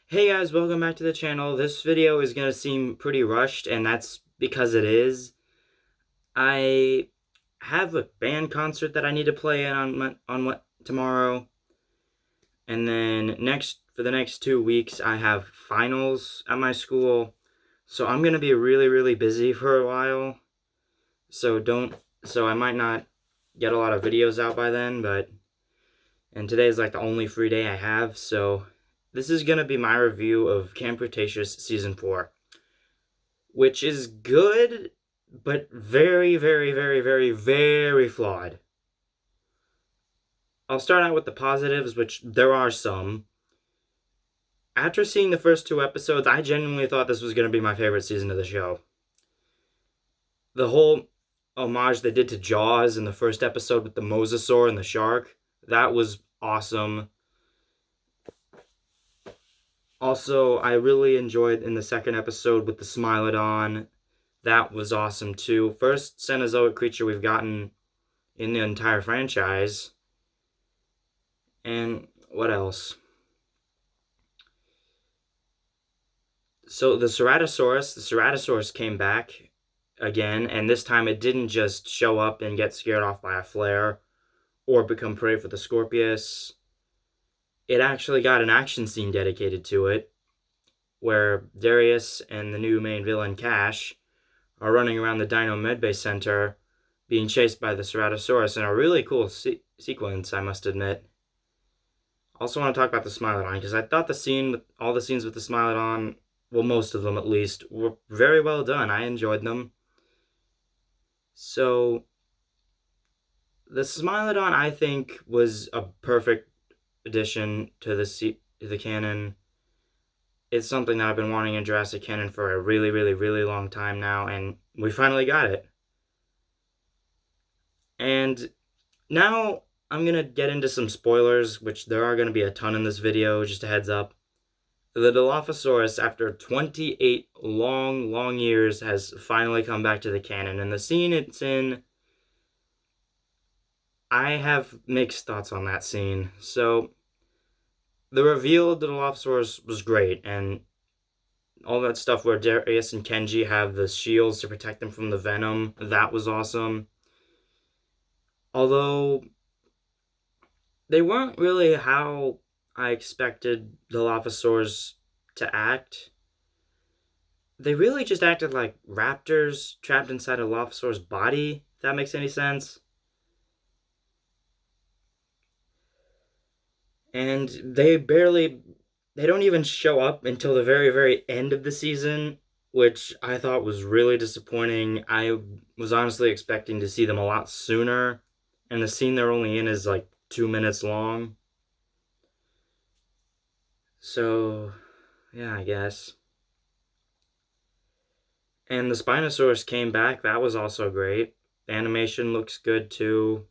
Hey guys, welcome back to the channel. This video is going to seem pretty rushed, and that's because it is. I have a band concert that I need to play in tomorrow, and then for the next 2 weeks I have finals at my school, so I'm going to be really busy for a while. So I might not get a lot of videos out by then, and today is like the only free day I have, so this is going to be my review of Camp Cretaceous Season 4, which is good, but very flawed. I'll start out with the positives, which there are some. After seeing the first 2 episodes, I genuinely thought this was going to be my favorite season of the show. The whole homage they did to Jaws in the first episode with the mosasaur and the shark, that was awesome. Also, I really enjoyed in the second episode with the Smilodon. That was awesome too. First Cenozoic creature we've gotten in the entire franchise. And what else? So the Ceratosaurus came back again, and this time it didn't just show up and get scared off by a flare or become prey for the Scorpius. It actually got an action scene dedicated to it, where Darius and the new main villain, Cash, are running around the Dino Medbay Center being chased by the Ceratosaurus in a really cool sequence, I must admit. Also want to talk about the Smilodon, because I thought all the scenes with the Smilodon, well, most of them at least, were very well done. I enjoyed them. So, the Smilodon, I think, was a perfect addition to the canon. It's something that I've been wanting in Jurassic canon for a really long time now, and we finally got it. And now I'm going to get into some spoilers, which there are going to be a ton in this video, just a heads up. The Dilophosaurus, after 28 long years, has finally come back to the canon, and the scene it's in, I have mixed thoughts on that scene. So, the reveal of the Dilophosaurus was great, and all that stuff where Darius and Kenji have the shields to protect them from the venom, that was awesome. Although, they weren't really how I expected the Dilophosaurs to act. They really just acted like raptors trapped inside a Dilophosaur's body, if that makes any sense. And they don't even show up until the very end of the season, which I thought was really disappointing. I was honestly expecting to see them a lot sooner, and the scene they're only in is like 2 minutes long. So, yeah, I guess. And the Spinosaurus came back. That was also great. The animation looks good too.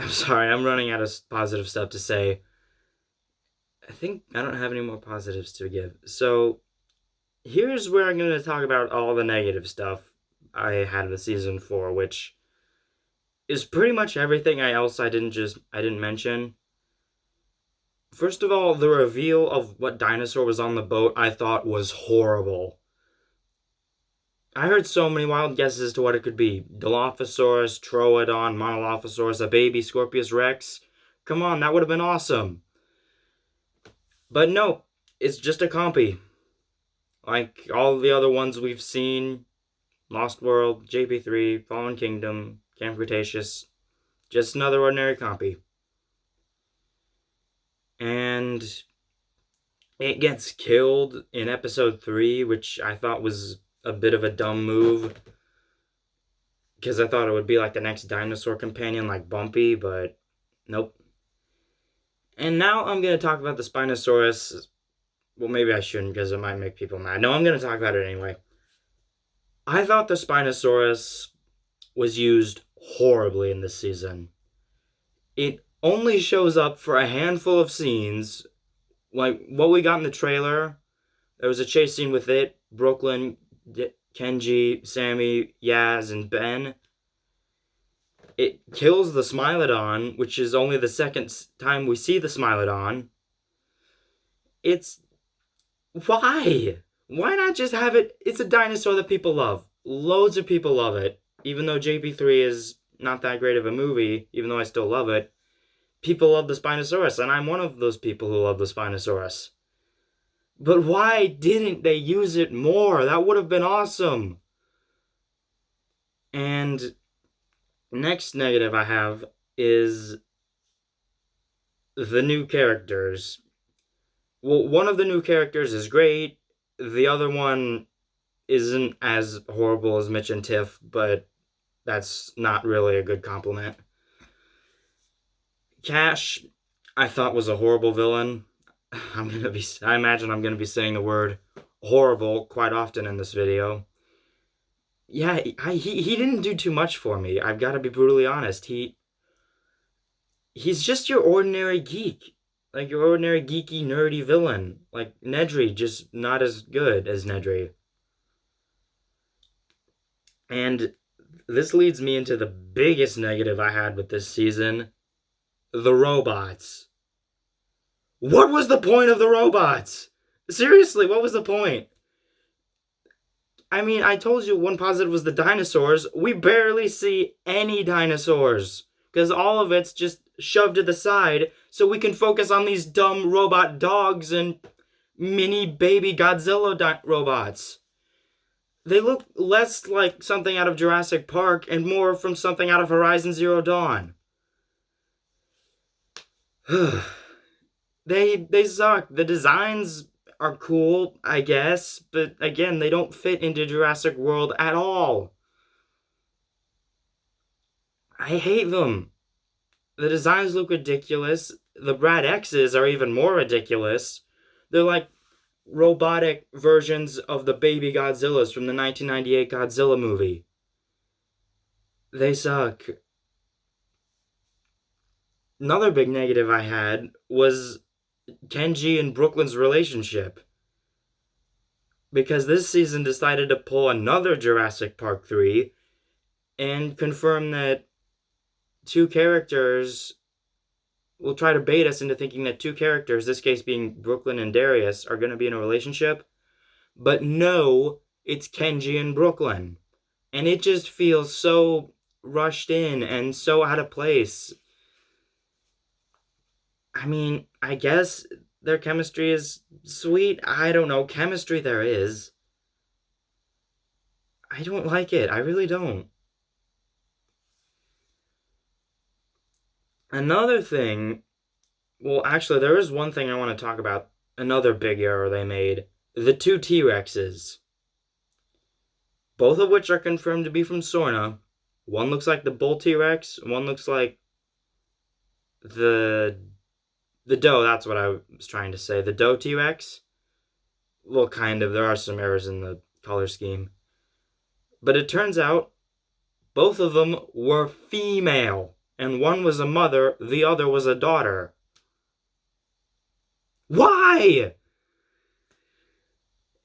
I'm sorry, I'm running out of positive stuff to say. I think I don't have any more positives to give. So, here's where I'm going to talk about all the negative stuff I had with season 4, which is pretty much everything else I didn't mention. First of all, the reveal of what dinosaur was on the boat I thought was horrible. I heard so many wild guesses as to what it could be. Dilophosaurus, Troodon, Monolophosaurus, a baby Scorpius Rex. Come on, that would have been awesome. But no, it's just a compy. Like all the other ones we've seen. Lost World, JP3, Fallen Kingdom, Camp Cretaceous. Just another ordinary compy. And it gets killed in episode 3, which I thought was a bit of a dumb move, because I thought it would be like the next dinosaur companion like Bumpy, but nope. And now I'm going to talk about the Spinosaurus. Well, maybe I shouldn't, because it might make people mad. No, I'm going to talk about it anyway. I thought the Spinosaurus was used horribly in this season. It only shows up for a handful of scenes, like what we got in the trailer. There was a chase scene with it, Brooklyn, Kenji, Sammy, Yaz, and Ben. It kills the Smilodon, which is only the second time we see the Smilodon. It's... Why? Why not just have it... It's a dinosaur that people love. Loads of people love it. Even though JP3 is not that great of a movie, even though I still love it, people love the Spinosaurus, and I'm one of those people who love the Spinosaurus. But why didn't they use it more? That would have been awesome. And next negative I have is the new characters. Well, one of the new characters is great. The other one isn't as horrible as Mitch and Tiff, but that's not really a good compliment. Cash, I thought was a horrible villain. I imagine I'm gonna be saying the word horrible quite often in this video. Yeah, he didn't do too much for me. I've got to be brutally honest. He's just your ordinary geek. Like your ordinary geeky nerdy villain. Like Nedry, just not as good as Nedry. And this leads me into the biggest negative I had with this season. The robots. What was the point of the robots? Seriously, what was the point? I mean, I told you one positive was the dinosaurs. We barely see any dinosaurs. Because all of it's just shoved to the side so we can focus on these dumb robot dogs and mini baby Godzilla robots. They look less like something out of Jurassic Park and more from something out of Horizon Zero Dawn. They suck. The designs are cool, I guess, but again, they don't fit into Jurassic World at all. I hate them. The designs look ridiculous. The Brad X's are even more ridiculous. They're like robotic versions of the baby Godzillas from the 1998 Godzilla movie. They suck. Another big negative I had was Kenji and Brooklyn's relationship. Because this season decided to pull another Jurassic Park 3 and confirm that two characters will try to bait us into thinking that two characters, this case being Brooklyn and Darius, are going to be in a relationship. But no, it's Kenji and Brooklyn. And it just feels so rushed in and so out of place. I mean, I guess their chemistry is sweet. I don't know. Chemistry there is. I don't like it. I really don't. Another thing, well, actually, there is one thing I want to talk about. Another big error they made. The two T-Rexes. Both of which are confirmed to be from Sorna. One looks like the bull T-Rex. One looks like the doe. That's what I was trying to say. The doe T-Rex. Well, kind of. There are some errors in the color scheme. But it turns out both of them were female. And one was a mother, the other was a daughter. Why?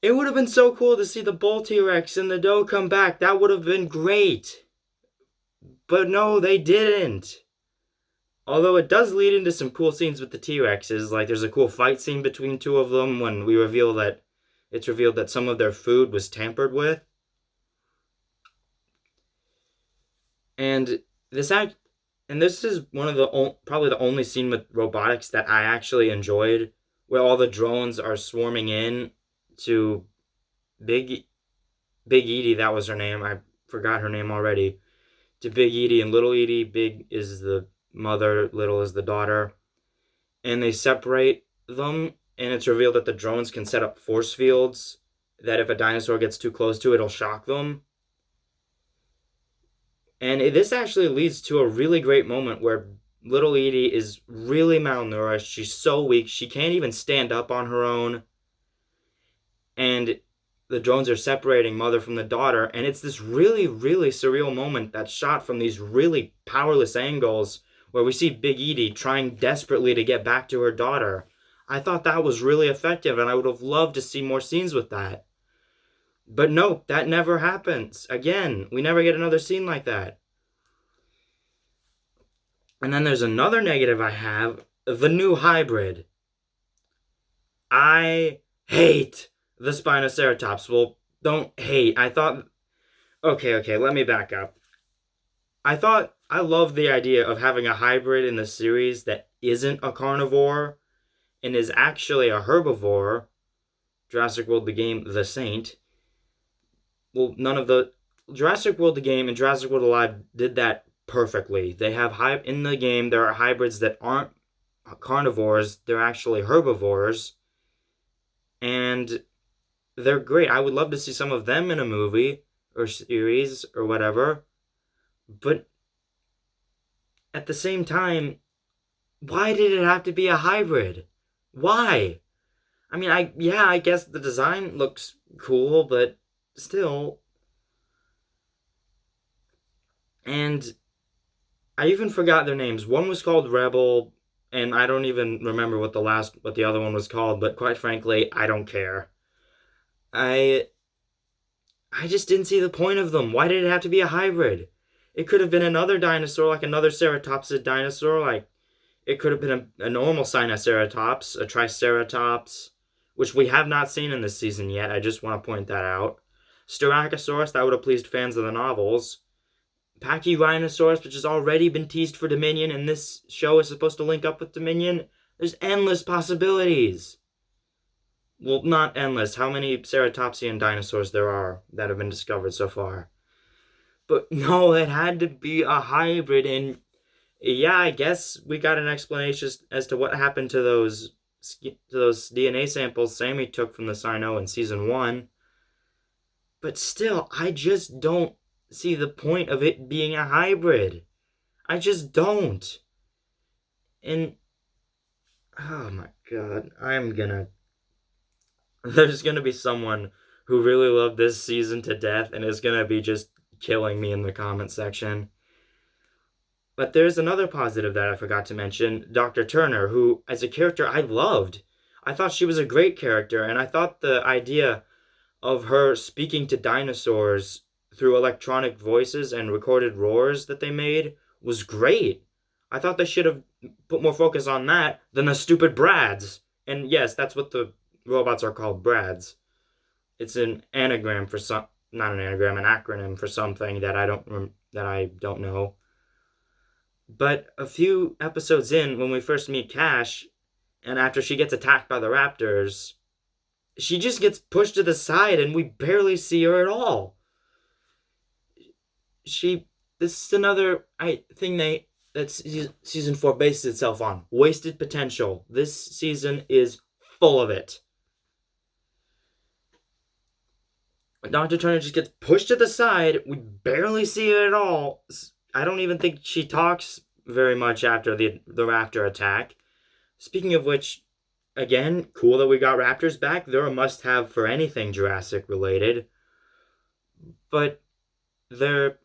It would have been so cool to see the bull T-Rex and the doe come back. That would have been great. But no, they didn't. Although it does lead into some cool scenes with the T-Rexes. Like there's a cool fight scene between two of them when it's revealed that some of their food was tampered with. And this is one of the probably the only scene with robotics that I actually enjoyed, where all the drones are swarming in to Big Edie. That was her name. I forgot her name already. To Big Edie and Little Edie. Big is the mother, Little is the daughter, and they separate them. And it's revealed that the drones can set up force fields that if a dinosaur gets too close to it, it'll shock them. And this actually leads to a really great moment where Little Edie is really malnourished. She's so weak. She can't even stand up on her own. And the drones are separating mother from the daughter. And it's this really, really surreal moment that's shot from these really powerless angles where we see Big Edie trying desperately to get back to her daughter. I thought that was really effective, and I would have loved to see more scenes with that. But no, that never happens. Again, we never get another scene like that. And then there's another negative I have, the new hybrid. I hate the Spinoceratops. Well, don't hate. Okay, let me back up. I love the idea of having a hybrid in the series that isn't a carnivore and is actually a herbivore. Jurassic World the game, The Saint. Well, none of the Jurassic World the game and Jurassic World Alive did that perfectly. They have in the game there are hybrids that aren't carnivores, they're actually herbivores, and they're great. I would love to see some of them in a movie or series or whatever. But at the same time, why did it have to be a hybrid? Why? I mean, I guess the design looks cool, but still. And I even forgot their names. One was called Rebel, and I don't even remember what the other one was called, but quite frankly, I don't care. I just didn't see the point of them. Why did it have to be a hybrid? It could have been another dinosaur, like another ceratopsid dinosaur, like it could have been a normal Sinoceratops, a Triceratops, which we have not seen in this season yet. I just want to point that out. Styracosaurus, that would have pleased fans of the novels. Pachyrhinosaurus, which has already been teased for Dominion, and this show is supposed to link up with Dominion. There's endless possibilities. Well, not endless. How many ceratopsian dinosaurs there are that have been discovered so far? But no, it had to be a hybrid, and yeah, I guess we got an explanation as to what happened to those DNA samples Sammy took from the Sino in season 1. But still, I just don't see the point of it being a hybrid. I just don't. And oh my god, there's gonna be someone who really loved this season to death and is gonna be just killing me in the comment section. But there's another positive that I forgot to mention, Dr. Turner, who, as a character, I loved. I thought she was a great character, and I thought the idea of her speaking to dinosaurs through electronic voices and recorded roars that they made was great. I thought they should have put more focus on that than the stupid Brads. And yes, that's what the robots are called, Brads. It's an anagram for some, not an anagram, an acronym for something that I don't know. But a few episodes in, when we first meet Cash, and after she gets attacked by the raptors, she just gets pushed to the side and we barely see her at all. This is another thing that season 4 bases itself on. Wasted potential. This season is full of it. Dr. Turner just gets pushed to the side. We barely see her at all. I don't even think she talks very much after the raptor attack. Speaking of which, again, cool that we got raptors back. They're a must-have for anything Jurassic related. But they're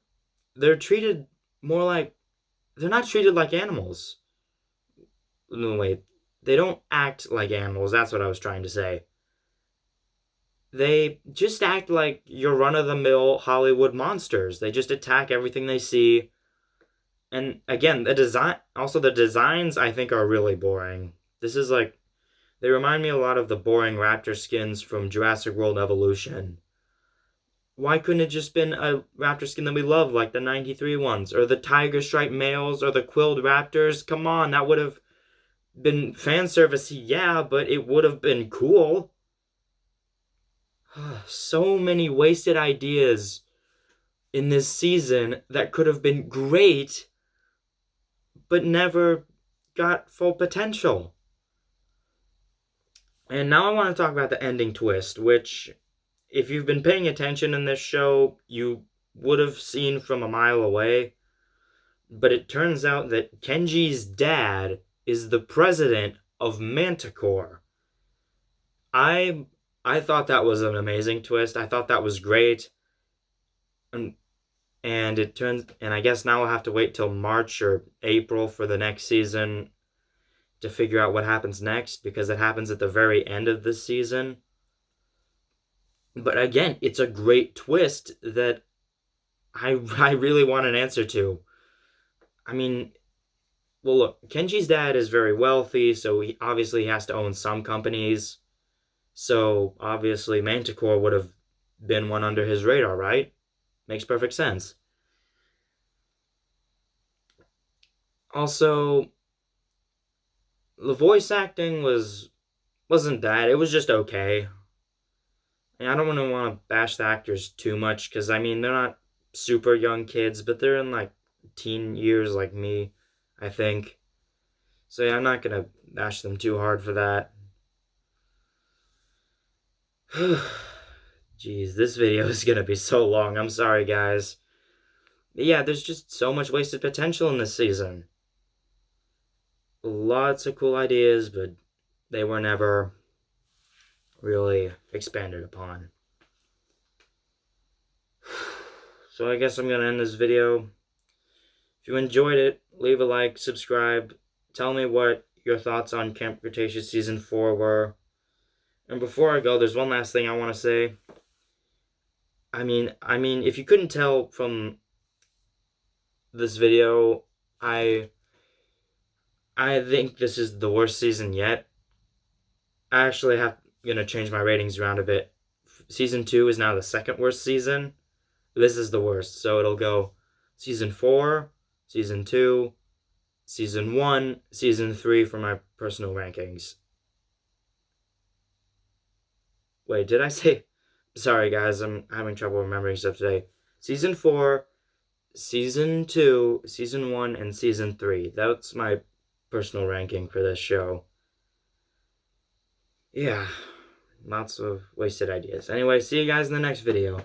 treated more like... They're not treated like animals. No, wait. They don't act like animals. That's what I was trying to say. They just act like your run-of-the-mill Hollywood monsters. They just attack everything they see. And again, the designs I think are really boring. This is like... They remind me a lot of the boring raptor skins from Jurassic World Evolution. Why couldn't it just been a raptor skin that we love, like the 93 ones? Or the tiger stripe males, or the quilled raptors? Come on, that would have been fan servicey, yeah, but it would have been cool. So many wasted ideas in this season that could have been great, but never got full potential. And now I want to talk about the ending twist, which, if you've been paying attention in this show, you would have seen from a mile away. But it turns out that Kenji's dad is the president of Manticore. I thought that was an amazing twist. I thought that was great. And I guess now we'll have to wait till March or April for the next season to figure out what happens next, because it happens at the very end of this season. But again, it's a great twist that I really want an answer to. I mean, well, look, Kenji's dad is very wealthy, so he obviously has to own some companies. So, obviously, Manticore would have been one under his radar, right? Makes perfect sense. Also, the voice acting wasn't bad. It was just okay. And I don't want to bash the actors too much because, I mean, they're not super young kids, but they're in like teen years like me, I think. So, yeah, I'm not going to bash them too hard for that. Jeez, this video is going to be so long. I'm sorry, guys. But yeah, there's just so much wasted potential in this season. Lots of cool ideas, but they were never really expanded upon. So I guess I'm going to end this video. If you enjoyed it, leave a like, subscribe, tell me what your thoughts on Camp Cretaceous Season 4 were. And before I go, there's one last thing I want to say. I mean, if you couldn't tell from this video, I think this is the worst season yet. I actually gonna change my ratings around a bit. Season 2 is now the second worst season. This is the worst. So it'll go Season 4, Season 2, Season 1, Season 3 for my personal rankings. Wait, did I say... Sorry, guys, I'm having trouble remembering stuff today. Season 4, Season 2, Season 1, and Season 3. That's my personal ranking for this show. Yeah, lots of wasted ideas. Anyway, see you guys in the next video.